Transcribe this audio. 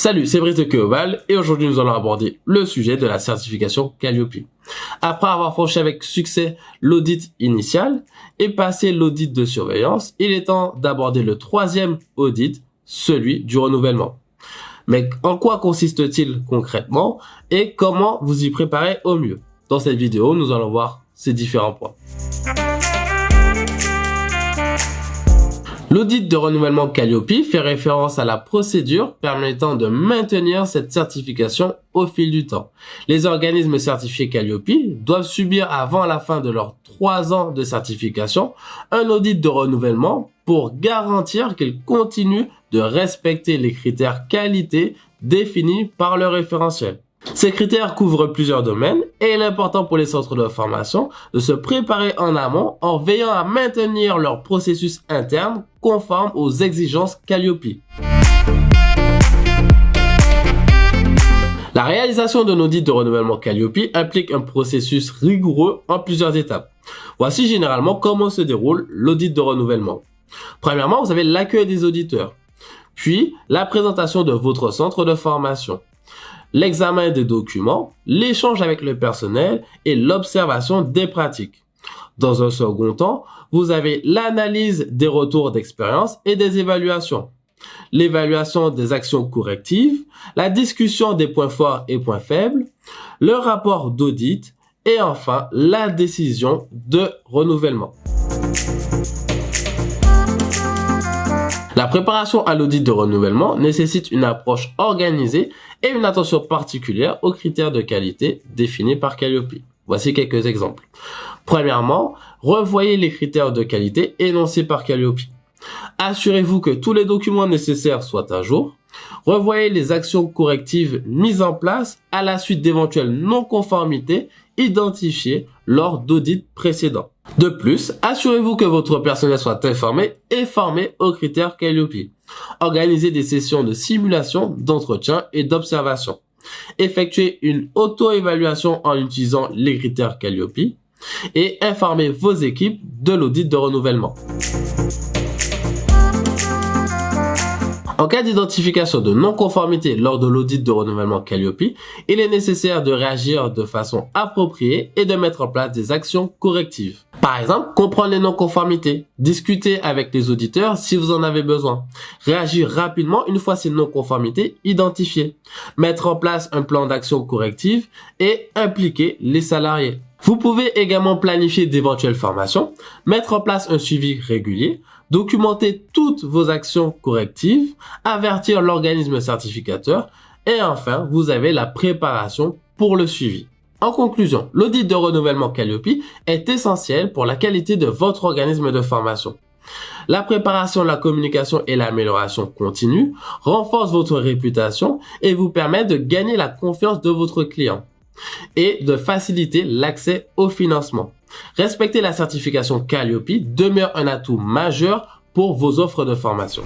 Salut, c'est Brice de Keobal et aujourd'hui nous allons aborder le sujet de la certification Calliope. Après avoir franchi avec succès l'audit initial et passé l'audit de surveillance, il est temps d'aborder le troisième audit, celui du renouvellement. Mais en quoi consiste-t-il concrètement et comment vous y préparer au mieux? Dans cette vidéo, nous allons voir ces différents points. L'audit de renouvellement Calliope fait référence à la procédure permettant de maintenir cette certification au fil du temps. Les organismes certifiés Calliope doivent subir avant la fin de leurs 3 ans de certification un audit de renouvellement pour garantir qu'ils continuent de respecter les critères qualité définis par le référentiel. Ces critères couvrent plusieurs domaines et il est important pour les centres de formation de se préparer en amont en veillant à maintenir leur processus interne conforme aux exigences Calliope. La réalisation d'un audit de renouvellement Calliope implique un processus rigoureux en plusieurs étapes. Voici généralement comment se déroule l'audit de renouvellement. Premièrement, vous avez l'accueil des auditeurs, puis la présentation de votre centre de formation, l'examen des documents, l'échange avec le personnel et l'observation des pratiques. Dans un second temps, vous avez l'analyse des retours d'expérience et des évaluations, l'évaluation des actions correctives, la discussion des points forts et points faibles, le rapport d'audit et enfin la décision de renouvellement. La préparation à l'audit de renouvellement nécessite une approche organisée et une attention particulière aux critères de qualité définis par Calliope. Voici quelques exemples. Premièrement, revoyez les critères de qualité énoncés par Calliope. Assurez-vous que tous les documents nécessaires soient à jour. Revoyez les actions correctives mises en place à la suite d'éventuelles non-conformités identifiées lors d'audits précédents. De plus, assurez-vous que votre personnel soit informé et formé aux critères Calliope. Organisez des sessions de simulation, d'entretien et d'observation. Effectuez une auto-évaluation en utilisant les critères Calliope et informez vos équipes de l'audit de renouvellement. En cas d'identification de non-conformité lors de l'audit de renouvellement Calliope, il est nécessaire de réagir de façon appropriée et de mettre en place des actions correctives. Par exemple, comprendre les non-conformités, discuter avec les auditeurs si vous en avez besoin, réagir rapidement une fois ces non-conformités identifiées, mettre en place un plan d'action corrective et impliquer les salariés. Vous pouvez également planifier d'éventuelles formations, mettre en place un suivi régulier, documenter toutes vos actions correctives, avertir l'organisme certificateur et enfin, vous avez la préparation pour le suivi. En conclusion, l'audit de renouvellement Calliope est essentiel pour la qualité de votre organisme de formation. La préparation, la communication et l'amélioration continue renforcent votre réputation et vous permettent de gagner la confiance de votre client et de faciliter l'accès au financement. Respecter la certification Calliope demeure un atout majeur pour vos offres de formation.